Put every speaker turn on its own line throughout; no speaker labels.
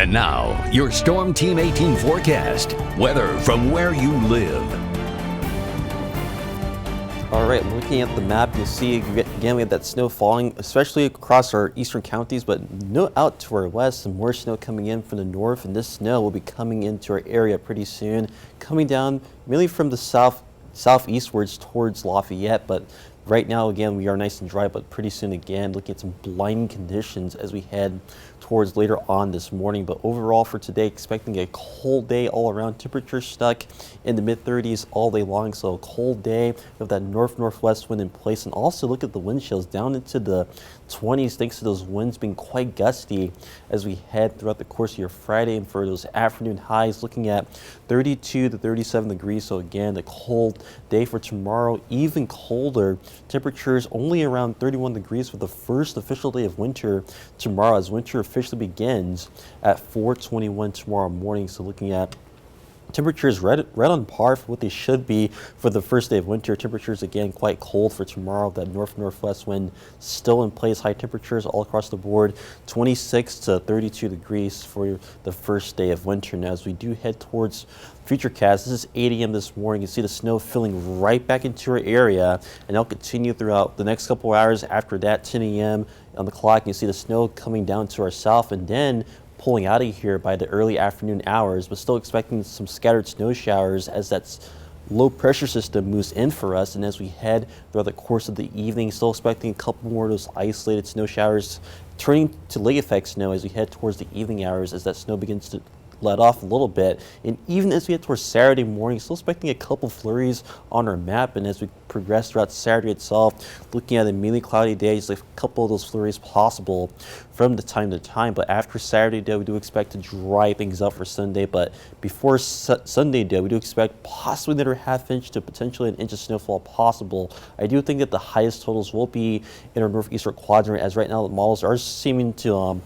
And now, your Storm Team 18 forecast. Weather from where you live.
All right, looking at the map, you'll see again we have that snow falling, especially across our eastern counties, but note out to our west, some more snow coming in from the north, and this snow will be coming into our area pretty soon, coming down mainly from the southeastwards towards Lafayette, but right now, again, we are nice and dry, but pretty soon, again, looking at some blinding conditions as we head towards later on this morning. But overall for today, expecting a cold day all around. Temperatures stuck in the mid-30s all day long, so a cold day with that northwest wind in place. And also look at the wind chills down into the 20s thanks to those winds being quite gusty as we head throughout the course of your Friday. And for those afternoon highs, looking at 32 to 37 degrees. So again, a cold day for tomorrow, even colder. Temperatures only around 31 degrees for the first official day of winter tomorrow, as winter officially begins at 4:21 tomorrow morning. So looking at temperatures right on par for what they should be for the first day of winter. Temperatures again quite cold for tomorrow. That northwest wind still in place. High temperatures all across the board, 26 to 32 degrees for the first day of winter. Now as we do head towards Futurecast, this is 8 a.m. this morning. You see the snow filling right back into our area, and that'll continue throughout the next couple hours. After that, 10 a.m. on the clock, you see the snow coming down to our south, and then pulling out of here by the early afternoon hours, but still expecting some scattered snow showers as that low pressure system moves in for us. And as we head throughout the course of the evening, still expecting a couple more of those isolated snow showers turning to lake effect snow as we head towards the evening hours, as that snow begins to let off a little bit. And even as we head towards Saturday morning, still expecting a couple flurries on our map. And as we progress throughout Saturday itself, looking at a mainly cloudy day, just a couple of those flurries possible from the time to time. But after Saturday day, we do expect to dry things up for Sunday. But before Sunday day, we do expect possibly another half-inch to potentially an inch of snowfall possible. I do think that the highest totals will be in our northeastern quadrant, as right now the models are seeming to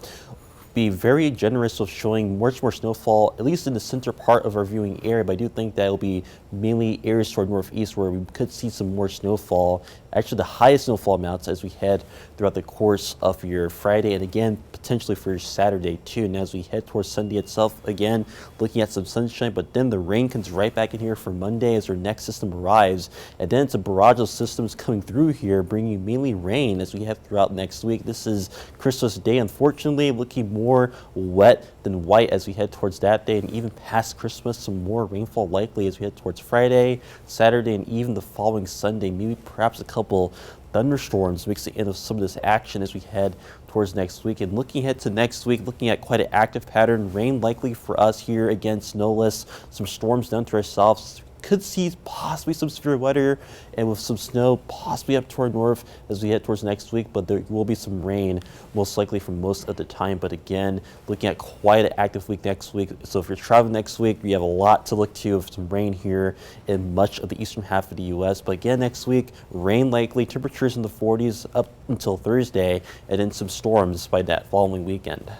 be very generous of showing much more snowfall, at least in the center part of our viewing area. But I do think that will be mainly areas toward northeast where we could see some more snowfall. Actually, the highest snowfall amounts as we head throughout the course of your Friday, and again potentially for your Saturday too. And as we head towards Sunday itself, again looking at some sunshine, but then the rain comes right back in here for Monday as our next system arrives, and then it's a barrage of systems coming through here, bringing mainly rain as we head throughout next week. This is Christmas Day, unfortunately, looking more wet than white as we head towards that day, and even past Christmas, some more rainfall likely as we head towards Friday, Saturday, and even the following Sunday. Maybe perhaps a couple thunderstorms mixing in with some of this action as we head towards next week. And looking ahead to next week, looking at quite an active pattern. Rain likely for us here, again snowless, some storms down to ourselves. Could see possibly some severe weather and with some snow possibly up to our north as we head towards next week, but there will be some rain most likely for most of the time. But again, looking at quite an active week next week. So if you're traveling next week, we have a lot to look to with some rain here in much of the eastern half of the U.S. But again, next week, rain likely, temperatures in the 40s up until Thursday, and then some storms by that following weekend.